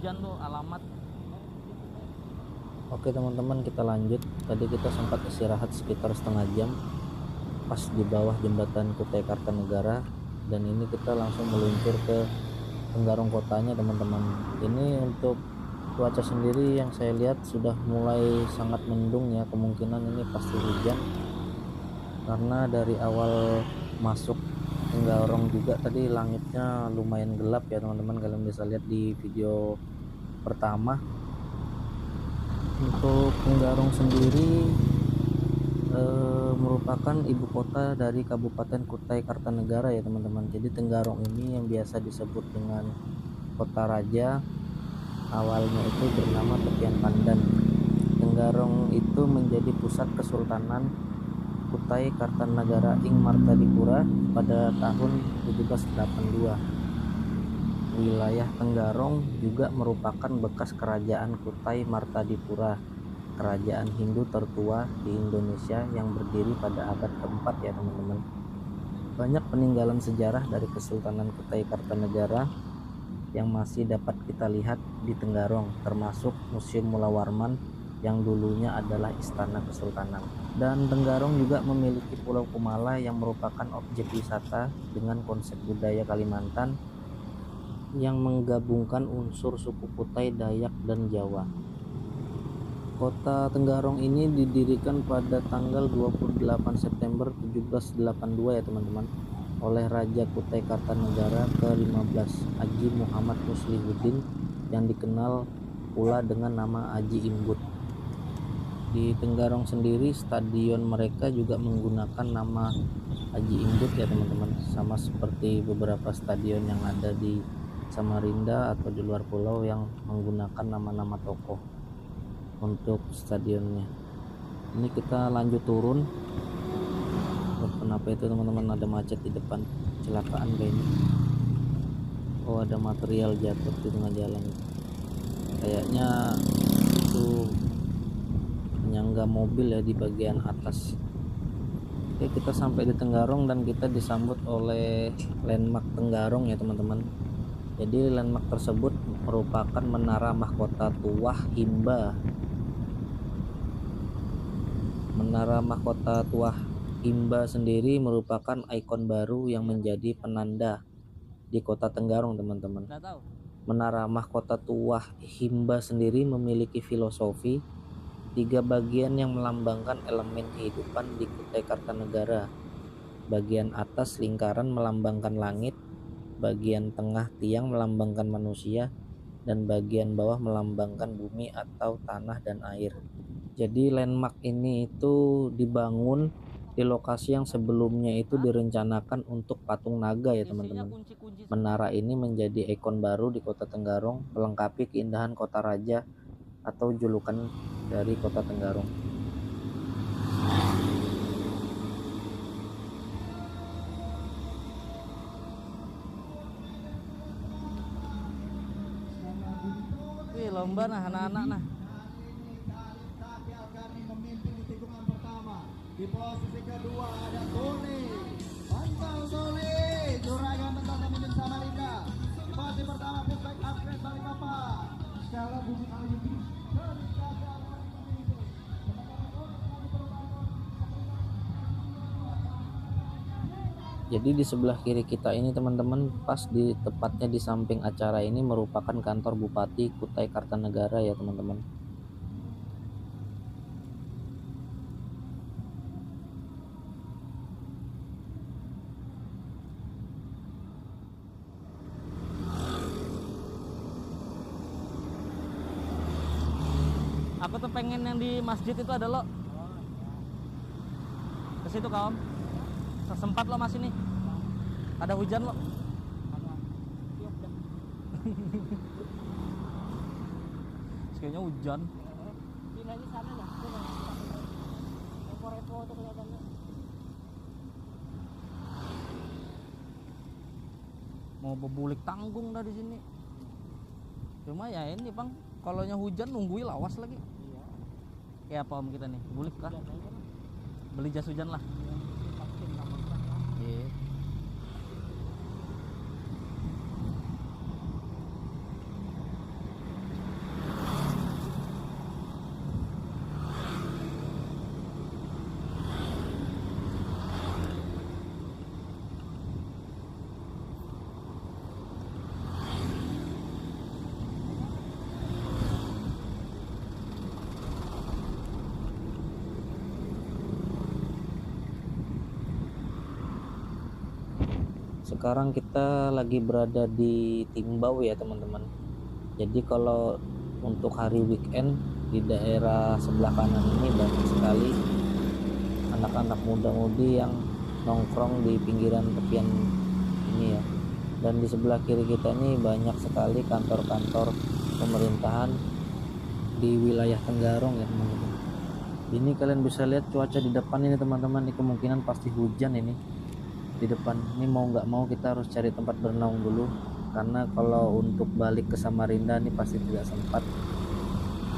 hujan tuh alamat. Oke teman-teman, kita lanjut. Tadi kita sempat istirahat sekitar setengah jam pas di bawah jembatan Kutai Kartanegara, dan ini kita langsung meluncur ke Tenggarong kotanya teman-teman. Ini untuk cuaca sendiri yang saya lihat sudah mulai sangat mendung ya, kemungkinan ini pasti hujan karena dari awal masuk Tenggarong juga tadi langitnya lumayan gelap ya teman-teman, kalian bisa lihat di video pertama. Untuk Tenggarong sendiri merupakan ibu kota dari Kabupaten Kutai Kartanegara ya teman-teman. Jadi Tenggarong ini yang biasa disebut dengan Kota Raja, awalnya itu bernama Tepian Pandan. Tenggarong itu menjadi pusat Kesultanan Kutai Kartanegara ing Martadipura pada tahun 1782. Wilayah Tenggarong juga merupakan bekas kerajaan Kutai Martadipura, kerajaan Hindu tertua di Indonesia yang berdiri pada abad keempat ya teman-teman. Banyak peninggalan sejarah dari Kesultanan Kutai Kartanegara yang masih dapat kita lihat di Tenggarong, termasuk Museum Mula Warman yang dulunya adalah Istana Kesultanan. Dan Tenggarong juga memiliki Pulau Kumala yang merupakan objek wisata dengan konsep budaya Kalimantan yang menggabungkan unsur suku Kutai, Dayak, dan Jawa. Kota Tenggarong ini didirikan pada tanggal 28 September 1782 ya teman-teman, oleh Raja Kutai Kartanegara ke-15 Haji Muhammad Muslihuddin yang dikenal pula dengan nama Haji Imbut. Di Tenggarong sendiri stadion mereka juga menggunakan nama Haji Imbut ya teman-teman, sama seperti beberapa stadion yang ada di Samarinda atau di luar pulau yang menggunakan nama-nama tokoh untuk stadionnya. Ini kita lanjut turun. Kenapa itu teman-teman, ada macet di depan, kecelakaan kayaknya. Oh, ada material jatuh di tengah jalan, kayaknya itu penyangga mobil ya di bagian atas. Oke, kita sampai di Tenggarong dan kita disambut oleh landmark Tenggarong ya teman-teman. Jadi landmark tersebut merupakan Menara Mahkota Tuah Himba. Menara Mahkota Tuah Himba sendiri merupakan ikon baru yang menjadi penanda di kota Tenggarong teman-teman. Menara Mahkota Tuah Himba sendiri memiliki filosofi 3 bagian yang melambangkan elemen kehidupan di Kutai Kartanegara. Bagian atas lingkaran melambangkan langit, bagian tengah tiang melambangkan manusia, dan bagian bawah melambangkan bumi atau tanah dan air. Jadi landmark ini itu dibangun di lokasi yang sebelumnya itu direncanakan untuk patung naga ya teman-teman. Menara ini menjadi ikon baru di kota Tenggarong, melengkapi keindahan kota raja atau julukan dari kota Tenggarong. Wih, lomba nah anak-anak nah. Di posisi kedua ada Tony, Pantau Tony, juragan tentang Minim Samarinda. Di posisi pertama Puspek Atlet Balikpapan. Sekarang Bumi Ayu. Jadi di sebelah kiri kita ini teman-teman, pas di tepatnya di samping acara ini merupakan kantor Bupati Kutai Kartanegara ya teman-teman. Aku tuh pengen yang di masjid itu ada lo. Ke situ kawan. Sempat lo masih nih. Ada hujan lo. Kayaknya hujan. Ini sana lah. Repo-repo tuh kelihatannya. Mau bebulik tanggung dah di sini. Cuma ya ini bang, kalau hujan nungguin lawas lagi. Iya. Kayak apa om kita nih? Bulik kah? Beli jas hujan lah. Iya. sekarang kita lagi berada di Timbau ya teman-teman. Jadi kalau untuk hari weekend di daerah sebelah kanan ini banyak sekali anak-anak muda-mudi yang nongkrong di pinggiran tepian ini ya. Dan di sebelah kiri kita ini banyak sekali kantor-kantor pemerintahan di wilayah Tenggarong ya teman-teman. Ini kalian bisa lihat cuaca di depan ini teman-teman, ini kemungkinan pasti hujan ini di depan. Ini mau nggak mau kita harus cari tempat bernaung dulu, karena kalau untuk balik ke Samarinda ini pasti tidak sempat.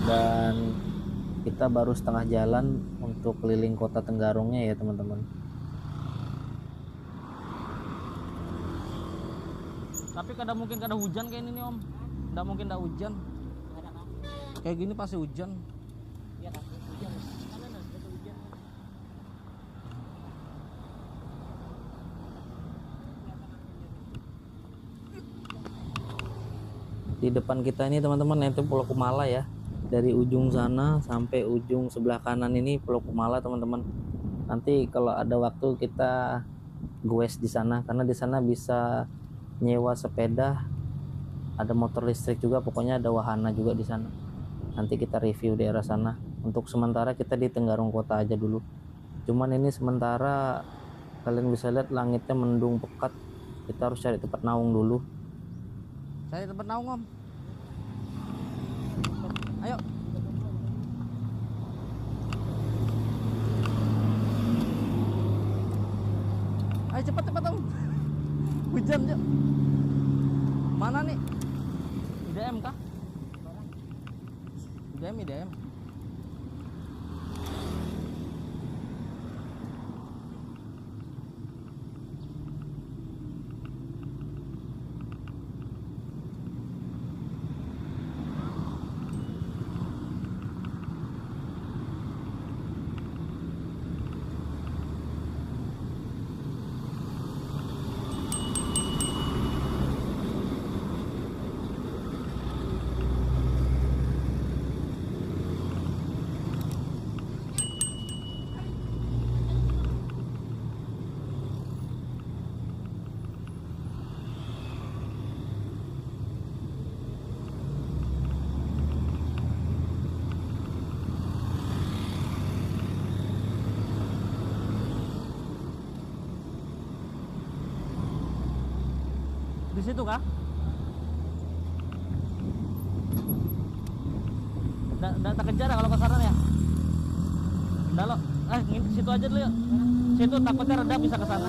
Dan kita baru setengah jalan untuk keliling kota Tenggarongnya ya teman-teman. Tapi kada mungkin kada hujan kayak ini nih Om. Nggak mungkin nggak hujan. Kayak gini pasti hujan. Iya kan? Hujan. Mana nah? Itu hujan. Di depan kita ini teman-teman itu Pulau Kumala ya. Dari ujung sana sampai ujung sebelah kanan ini Pulau Kumala teman-teman. Nanti kalau ada waktu kita goes di sana, karena di sana bisa nyewa sepeda, ada motor listrik juga, pokoknya ada wahana juga di sana. Nanti kita review daerah sana. Untuk sementara kita di Tenggarong kota aja dulu. Cuman ini sementara kalian bisa lihat langitnya mendung pekat. Kita harus cari tempat naung dulu. Cari tempat naung Om. Ayo. Ayo cepat Om. Hujan yuk. Mana nih? IDM kah? IDM. Di situ kah? Nggak tak kejar kalau ke sana ya? Nggak lo, situ aja dulu yuk. Situ takutnya reda bisa ke sana.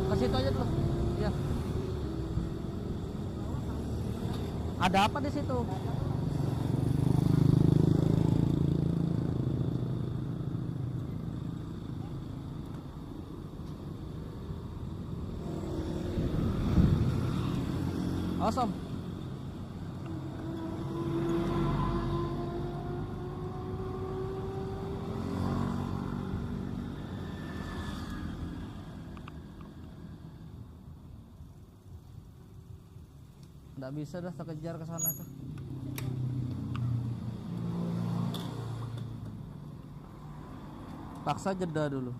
Ke situ aja dulu. Ya. Ada apa di situ? Awesome. Nggak bisa dah terkejar ke sana tuh. Paksa jeda dulu.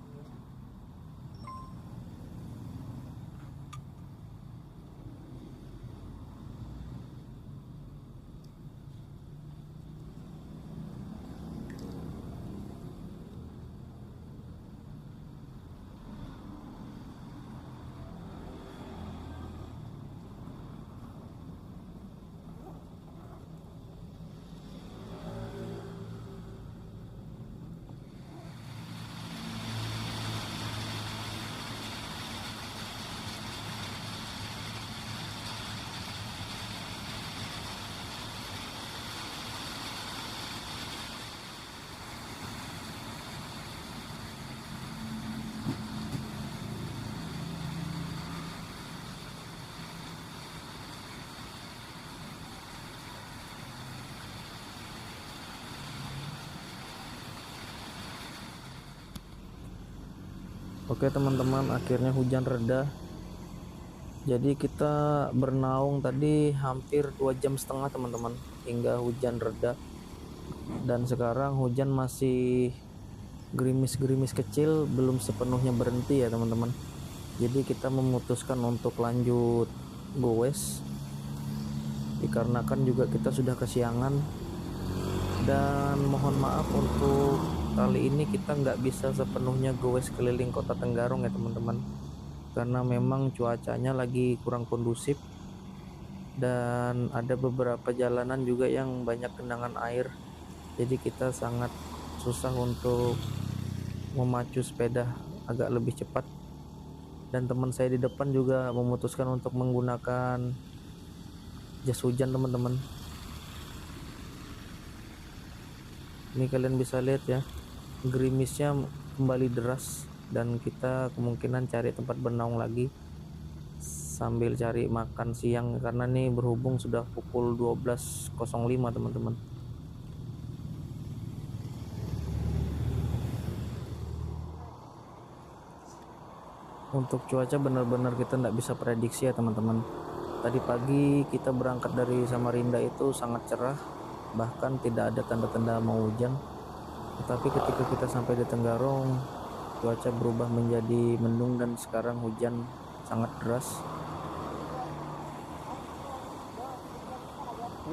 Oke teman-teman, akhirnya hujan reda. Jadi kita bernaung tadi hampir 2,5 jam teman-teman, hingga hujan reda. Dan sekarang hujan masih gerimis-gerimis kecil, belum sepenuhnya berhenti ya teman-teman. Jadi kita memutuskan untuk lanjut goes dikarenakan juga kita sudah kesiangan, dan mohon maaf untuk kali ini kita nggak bisa sepenuhnya goes keliling kota Tenggarong ya teman-teman, karena memang cuacanya lagi kurang kondusif dan ada beberapa jalanan juga yang banyak genangan air, jadi kita sangat susah untuk memacu sepeda agak lebih cepat. Dan teman saya di depan juga memutuskan untuk menggunakan jas hujan teman-teman. Ini kalian bisa lihat ya, gerimisnya kembali deras, dan kita kemungkinan cari tempat bernaung lagi sambil cari makan siang, karena nih berhubung sudah pukul 12.05 teman-teman. Untuk cuaca benar-benar kita tidak bisa prediksi ya teman-teman. Tadi pagi kita berangkat dari Samarinda itu sangat cerah, bahkan tidak ada tanda-tanda mau hujan. Tetapi ketika kita sampai di Tenggarong, cuaca berubah menjadi mendung dan sekarang hujan sangat deras.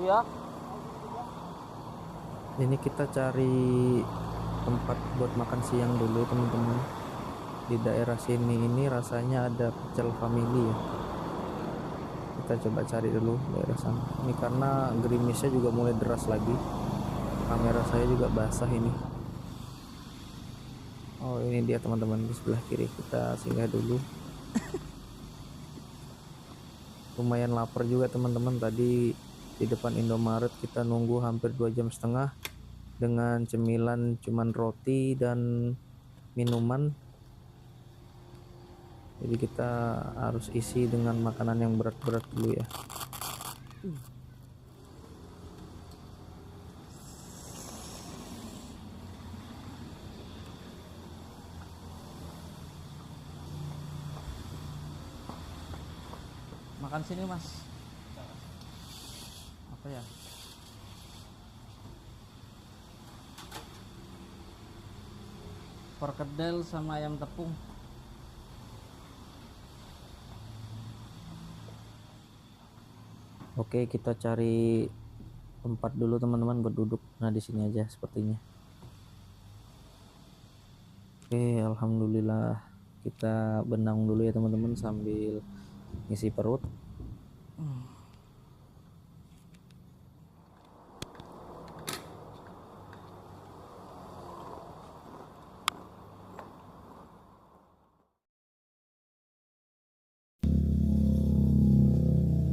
Iya. Ini kita cari tempat buat makan siang dulu teman-teman. Di daerah sini ini rasanya ada pecel family ya. Kita coba cari dulu daerah sana. Ini karena gerimisnya juga mulai deras lagi. Kamera saya juga basah ini. Oh ini dia teman-teman, di sebelah kiri. Kita singgah dulu. Lumayan lapar juga teman-teman. Tadi di depan Indomaret kita nunggu hampir 2,5 jam dengan cemilan cuman roti dan minuman. Jadi kita harus isi dengan makanan yang berat-berat dulu ya. Makan sini mas. Apa ya? Perkedel sama ayam tepung. Oke, kita cari tempat dulu teman-teman buat duduk. Nah di sini aja sepertinya. Oke, alhamdulillah kita benang dulu ya teman-teman sambil ngisi perut.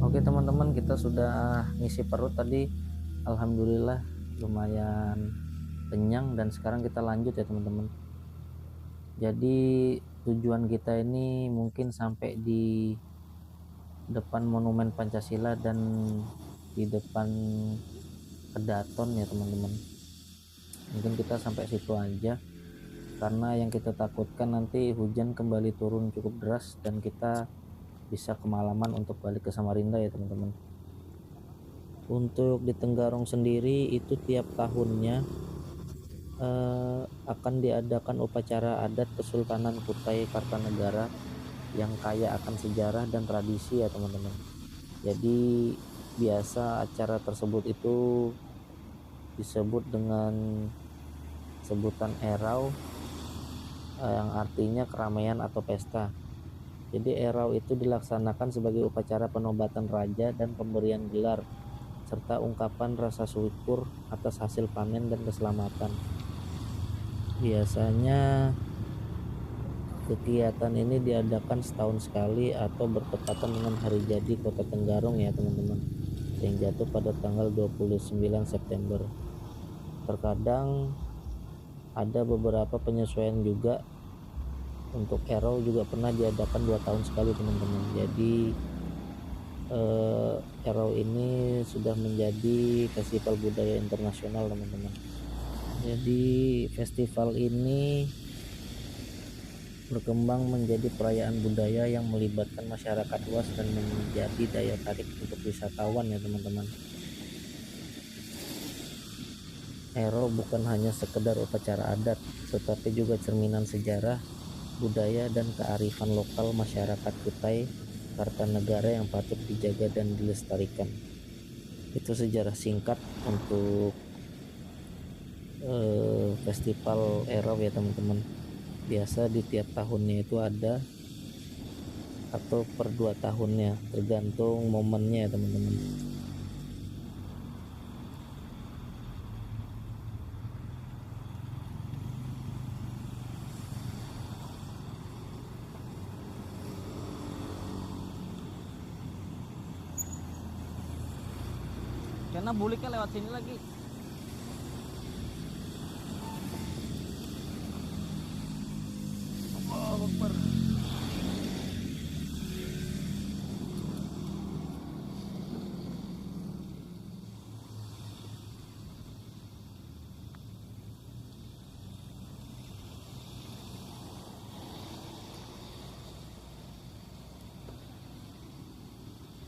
Oke teman-teman, kita sudah ngisi perut tadi, alhamdulillah lumayan kenyang, dan sekarang kita lanjut ya teman-teman. Jadi tujuan kita ini mungkin sampai di depan Monumen Pancasila dan di depan Kedaton ya teman-teman. Mungkin kita sampai situ aja, karena yang kita takutkan nanti hujan kembali turun cukup deras dan kita bisa kemalaman untuk balik ke Samarinda ya teman-teman. Untuk di Tenggarong sendiri itu tiap tahunnya akan diadakan upacara adat Kesultanan Kutai Kartanegara yang kaya akan sejarah dan tradisi ya teman-teman. Jadi biasa acara tersebut itu disebut dengan sebutan erau, yang artinya keramaian atau pesta. Jadi erau itu dilaksanakan sebagai upacara penobatan raja dan pemberian gelar, serta ungkapan rasa syukur atas hasil panen dan keselamatan. Biasanya kegiatan ini diadakan setahun sekali atau bertepatan dengan hari jadi Kota Tenggarong ya teman-teman, yang jatuh pada tanggal 29 September. Terkadang ada beberapa penyesuaian juga. Untuk erau juga pernah diadakan 2 tahun sekali teman-teman. Jadi erau ini sudah menjadi festival budaya internasional teman-teman. Jadi festival ini berkembang menjadi perayaan budaya yang melibatkan masyarakat luas dan menjadi daya tarik untuk wisatawan ya teman-teman. Erau bukan hanya sekedar upacara adat, tetapi juga cerminan sejarah, budaya dan kearifan lokal masyarakat Kutai Kartanegara yang patut dijaga dan dilestarikan. Itu sejarah singkat untuk festival Erau ya teman-teman. Biasa di tiap tahunnya itu ada, atau per 2 tahunnya, tergantung momennya ya teman-teman. Karena buliknya lewat sini lagi. Allahu Akbar.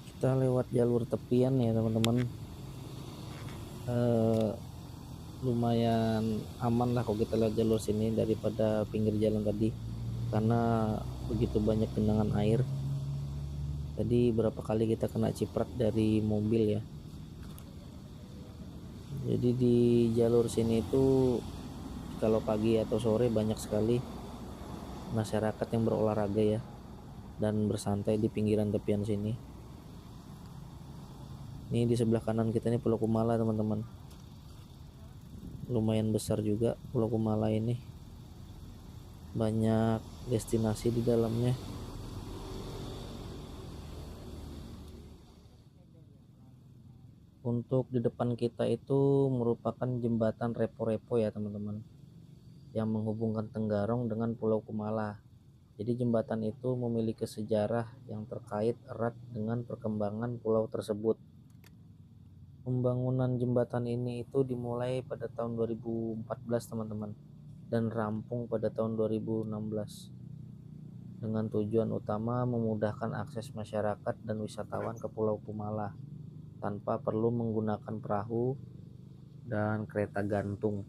Kita lewat jalur tepian ya teman-teman. Lumayan aman lah kalau kita lewat jalur sini daripada pinggir jalan tadi, karena begitu banyak genangan air. Tadi berapa kali kita kena ciprat dari mobil ya. Jadi di jalur sini itu kalau pagi atau sore banyak sekali masyarakat yang berolahraga ya, dan bersantai di pinggiran tepian sini. Ini di sebelah kanan kita ini Pulau Kumala teman-teman. Lumayan besar juga Pulau Kumala ini. Banyak destinasi di dalamnya. Untuk di depan kita itu merupakan jembatan Repo-Repo ya teman-teman, yang menghubungkan Tenggarong dengan Pulau Kumala. Jadi jembatan itu memiliki sejarah yang terkait erat dengan perkembangan pulau tersebut. Pembangunan jembatan ini itu dimulai pada tahun 2014 teman-teman, dan rampung pada tahun 2016 dengan tujuan utama memudahkan akses masyarakat dan wisatawan ke Pulau Kumala tanpa perlu menggunakan perahu dan kereta gantung.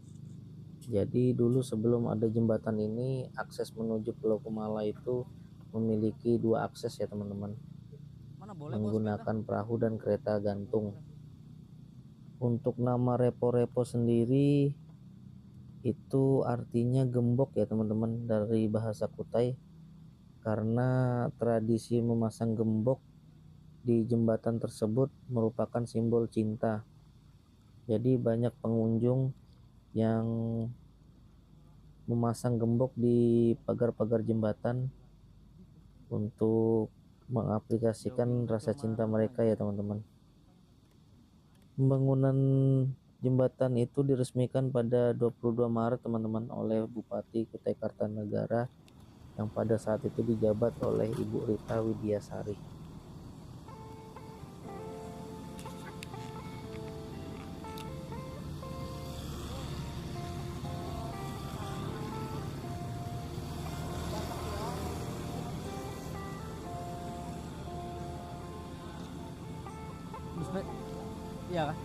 Jadi dulu sebelum ada jembatan ini, akses menuju Pulau Kumala itu memiliki 2 akses ya teman-teman, Mana boleh bawa sepeda? menggunakan perahu dan kereta gantung. Untuk nama Repo-Repo sendiri itu artinya gembok ya teman-teman, dari bahasa Kutai, karena tradisi memasang gembok di jembatan tersebut merupakan simbol cinta. Jadi banyak pengunjung yang memasang gembok di pagar-pagar jembatan untuk mengaplikasikan rasa cinta mereka ya teman-teman. Pembangunan jembatan itu diresmikan pada 22 Maret teman-teman oleh Bupati Kutai Kartanegara yang pada saat itu dijabat oleh Ibu Rita Widiasari. Iya kan?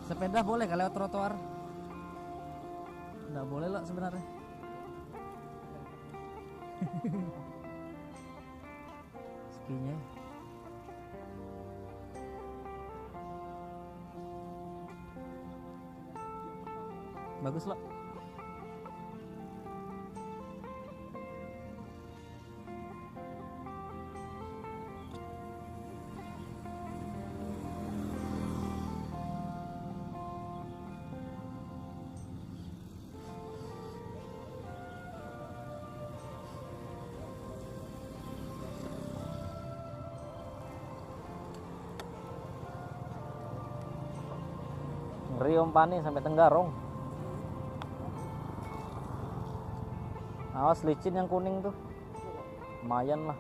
Sepeda boleh kalau lewat trotoar? Nggak boleh lah sebenarnya. Skinya. Bagus loh. Ngeri Om Pani sampai Tenggarong. Awas licin yang kuning tuh. Lumayan lah.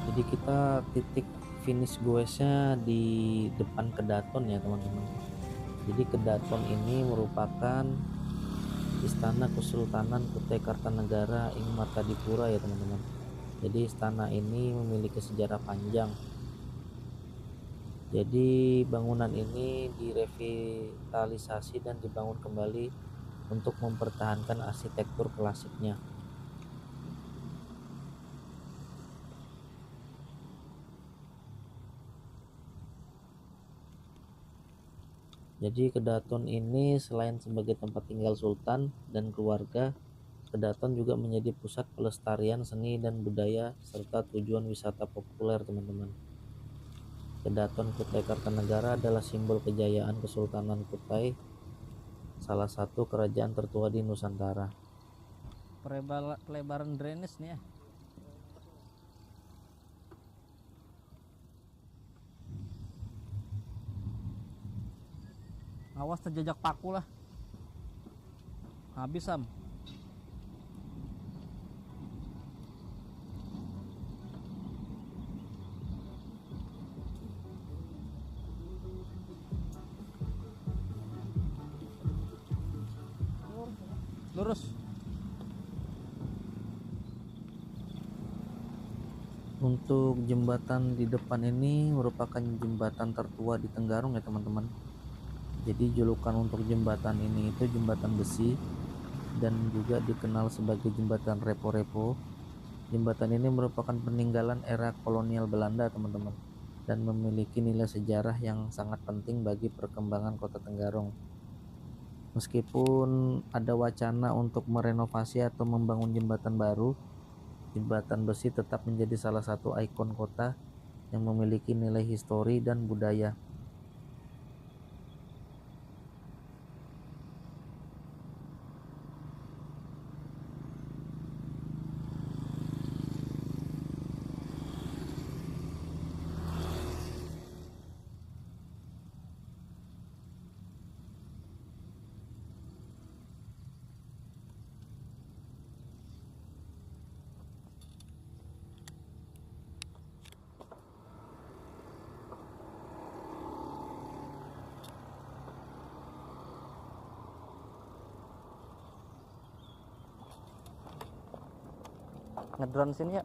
Jadi kita titik finish goesnya di depan Kedaton ya teman-teman. Jadi Kedaton ini merupakan Istana Kesultanan Kutai Kartanegara ing Martadipura ya teman-teman. Jadi istana ini memiliki sejarah panjang. Jadi bangunan ini direvitalisasi dan dibangun kembali untuk mempertahankan arsitektur klasiknya. Jadi Kedaton ini selain sebagai tempat tinggal sultan dan keluarga, Kedaton juga menjadi pusat pelestarian seni dan budaya serta tujuan wisata populer teman-teman. Kedaton Kutai Kartanegara adalah simbol kejayaan Kesultanan Kutai, salah satu kerajaan tertua di Nusantara. Pelebaran drainase nih ya. Awas terjajak paku lah. Habis Sam. Lurus. Untuk jembatan di depan ini merupakan jembatan tertua di Tenggarong ya teman-teman. Jadi julukan untuk jembatan ini itu jembatan besi dan juga dikenal sebagai jembatan Repo-Repo. Jembatan ini merupakan peninggalan era kolonial Belanda teman-teman, dan memiliki nilai sejarah yang sangat penting bagi perkembangan kota Tenggarong. Meskipun ada wacana untuk merenovasi atau membangun jembatan baru, jembatan besi tetap menjadi salah satu ikon kota yang memiliki nilai histori dan budaya. Ngedrone sini ya.